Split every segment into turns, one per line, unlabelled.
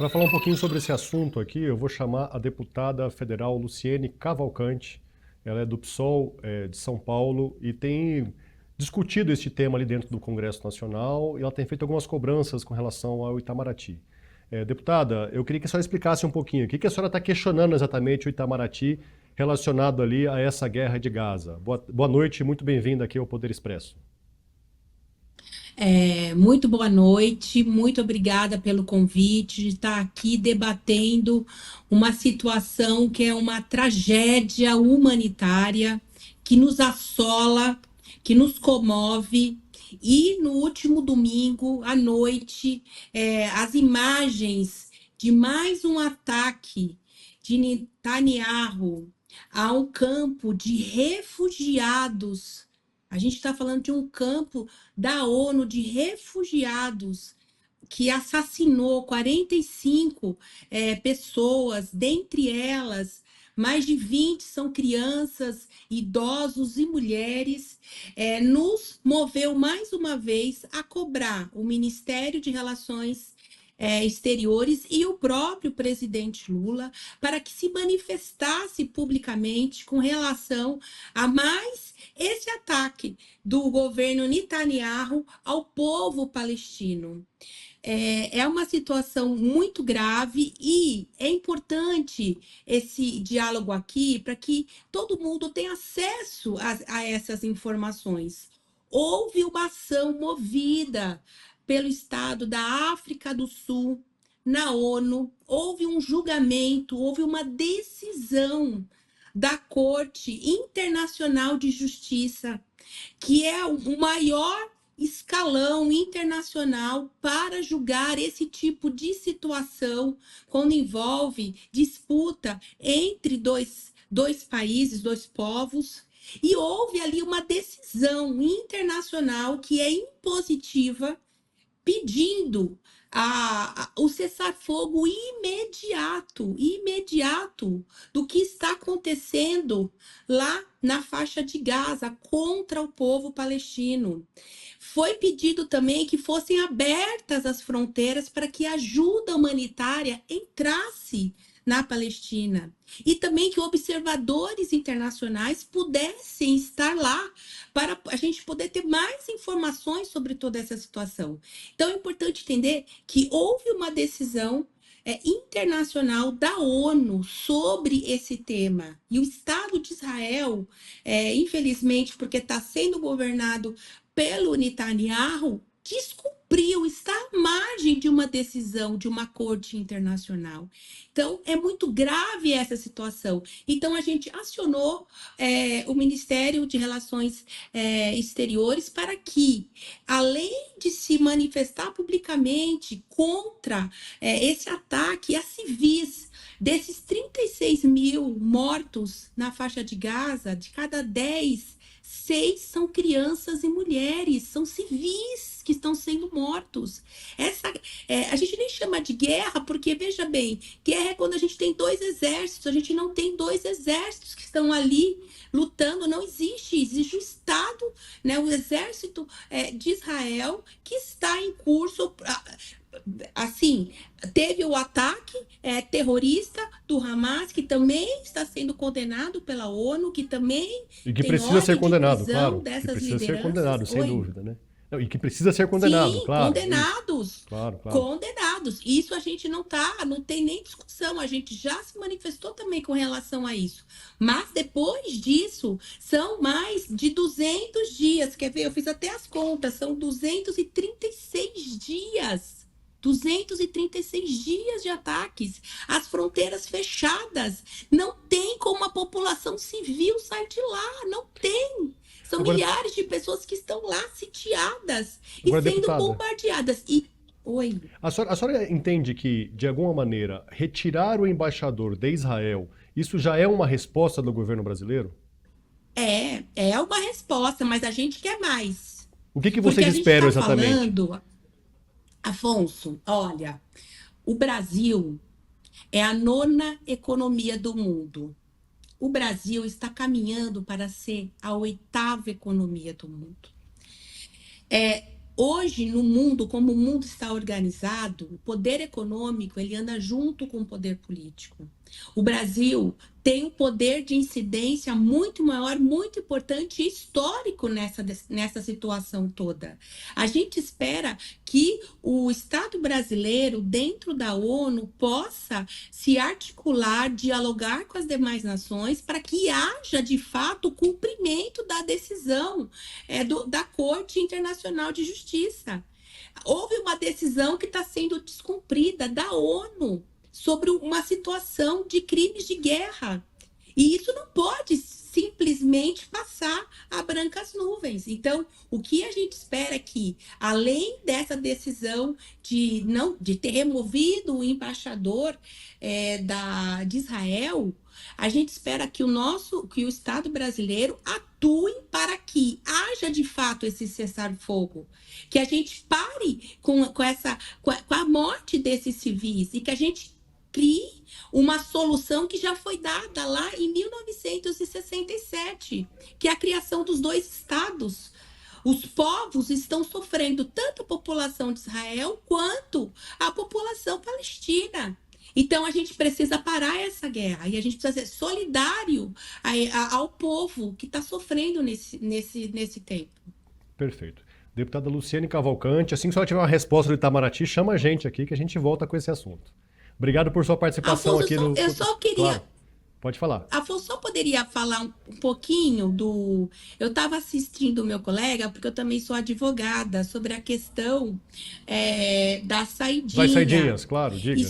Para falar um pouquinho sobre esse assunto aqui, eu vou chamar a deputada federal Luciene Cavalcante. Ela é do PSOL, de São Paulo, e tem discutido este tema ali dentro do Congresso Nacional, e ela tem feito algumas cobranças com relação ao Itamaraty. Deputada, eu queria que a senhora explicasse um pouquinho o que a senhora está questionando exatamente o Itamaraty relacionado ali a essa guerra de Gaza. Boa noite e muito bem-vinda aqui ao Poder Expresso.
Muito boa noite, muito obrigada pelo convite de estar aqui debatendo uma situação que é uma tragédia humanitária que nos assola, que nos comove. E no último domingo à noite, as imagens de mais um ataque de Netanyahu a um campo de refugiados. A gente está falando de um campo da ONU de refugiados que assassinou 45 pessoas, dentre elas, mais de 20 são crianças, idosos e mulheres, nos moveu mais uma vez a cobrar o Ministério de Relações Exteriores e o próprio presidente Lula para que se manifestasse publicamente com relação a mais esse ataque do governo Netanyahu ao povo palestino. É uma situação muito grave e é importante esse diálogo aqui para que todo mundo tenha acesso a essas informações. Houve uma ação movida pelo Estado da África do Sul na ONU, houve um julgamento, houve uma decisão da Corte Internacional de Justiça, que é o maior escalão internacional para julgar esse tipo de situação quando envolve disputa entre dois países, dois povos. E houve ali uma decisão internacional que é impositiva, pedindo o cessar-fogo imediato do que está acontecendo lá na faixa de Gaza contra o povo palestino. Foi pedido também que fossem abertas as fronteiras para que a ajuda humanitária entrasse na Palestina e também que observadores internacionais pudessem estar lá para a gente poder ter mais informações sobre toda essa situação. Então é importante entender que houve uma decisão internacional da ONU sobre esse tema. E o Estado de Israel, infelizmente, porque está sendo governado pelo Netanyahu, descumpriu, está à margem de uma decisão de uma corte internacional. Então, é muito grave essa situação. Então, a gente acionou o Ministério de Relações Exteriores para que, além de se manifestar publicamente contra esse ataque a civis, desses 36 mil mortos na faixa de Gaza, de cada 10, 6 são crianças e mulheres, são civis que estão sendo mortos. A gente nem chama de guerra, porque, veja bem, guerra é quando a gente tem dois exércitos, a gente não tem dois exércitos que estão ali lutando, não existe, existe o Estado, né, o exército de Israel que está em curso. Assim, teve o ataque terrorista do Hamas, que também está sendo condenado pela ONU, que também
E que
tem
precisa ser
ordem de
condenado,
prisão
claro. Que
dessas
precisa ser
lideranças.
condenado, sem
Oi?
dúvida, né? Não, e que precisa ser condenado,
Sim,
claro. Isso.
condenados.
Claro, claro.
Condenados. Isso a gente não tem nem discussão. A gente já se manifestou também com relação a isso. Mas depois disso, são mais de 200 dias. Quer ver? Eu fiz até as contas. São 236 dias. 236 dias de ataques. As fronteiras fechadas. Não tem como a população civil sair de lá. Não tem. São
Agora,
milhares de pessoas que estão lá sitiadas e
agora,
sendo
deputada,
bombardeadas. Oi.
a senhora entende que, de alguma maneira, retirar o embaixador de Israel, isso já é uma resposta do governo brasileiro?
É uma resposta, mas a gente quer mais.
O que
Porque
vocês
a gente
esperam
está
exatamente?
falando, Afonso, olha, o Brasil é a nona economia do mundo. O Brasil está caminhando para ser a oitava economia do mundo. Hoje, no mundo, como o mundo está organizado, o poder econômico ele anda junto com o poder político. O Brasil tem um poder de incidência muito maior, muito importante e histórico nessa situação toda. A gente espera que o Estado brasileiro, dentro da ONU, possa se articular, dialogar com as demais nações para que haja, de fato, o cumprimento da decisão da Corte Internacional de Justiça. Houve uma decisão que está sendo descumprida da ONU sobre uma situação de crimes de guerra. E isso não pode simplesmente passar a brancas nuvens. Então, o que a gente espera é que, além dessa decisão de ter removido o embaixador de Israel, a gente espera que que o Estado brasileiro atue para que haja de fato esse cessar-fogo, que a gente pare com a morte desses civis e que a gente crie uma solução que já foi dada lá em 1967, que é a criação dos dois estados. Os povos estão sofrendo, tanto a população de Israel quanto a população palestina. Então a gente precisa parar essa guerra e a gente precisa ser solidário ao povo que está sofrendo nesse tempo.
Perfeito. Deputada Luciane Cavalcante, assim que a senhora tiver uma resposta do Itamaraty, chama a gente aqui que a gente volta com esse assunto. Obrigado por sua participação
Afonso,
aqui no...
eu só queria...
Claro, pode falar.
Afonso, só poderia falar um pouquinho do... Eu estava assistindo o meu colega, porque eu também sou advogada, sobre a questão da saidinha.
Das saidinhas, claro, diga.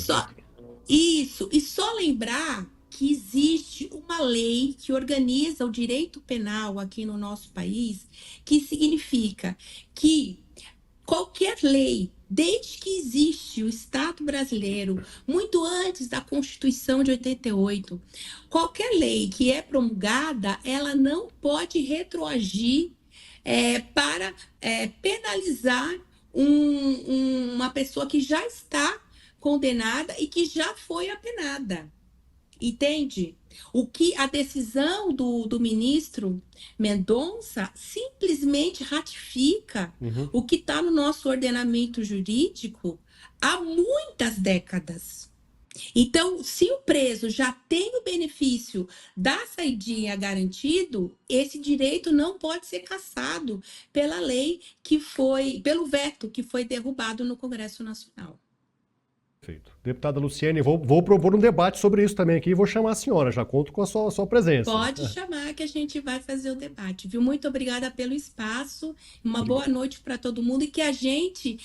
E só lembrar que existe uma lei que organiza o direito penal aqui no nosso país, que significa que qualquer lei, desde que existe o Estado brasileiro, muito antes da Constituição de 88, qualquer lei que é promulgada, ela não pode retroagir para penalizar uma pessoa que já está condenada e que já foi apenada. Entende? O que a decisão do ministro Mendonça simplesmente ratifica o que está no nosso ordenamento jurídico há muitas décadas. Então, se o preso já tem o benefício da saidinha garantido, esse direito não pode ser cassado pela lei pelo veto que foi derrubado no Congresso Nacional.
Perfeito. Deputada Luciane, vou propor um debate sobre isso também aqui e vou chamar a senhora, já conto com a sua presença.
Pode chamar que a gente vai fazer o debate, viu? Muito obrigada pelo espaço, uma boa noite para todo mundo e que a gente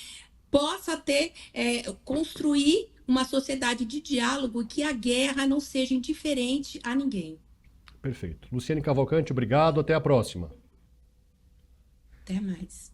possa construir uma sociedade de diálogo e que a guerra não seja indiferente a ninguém.
Perfeito. Luciane Cavalcante, obrigado, até a próxima.
Até mais.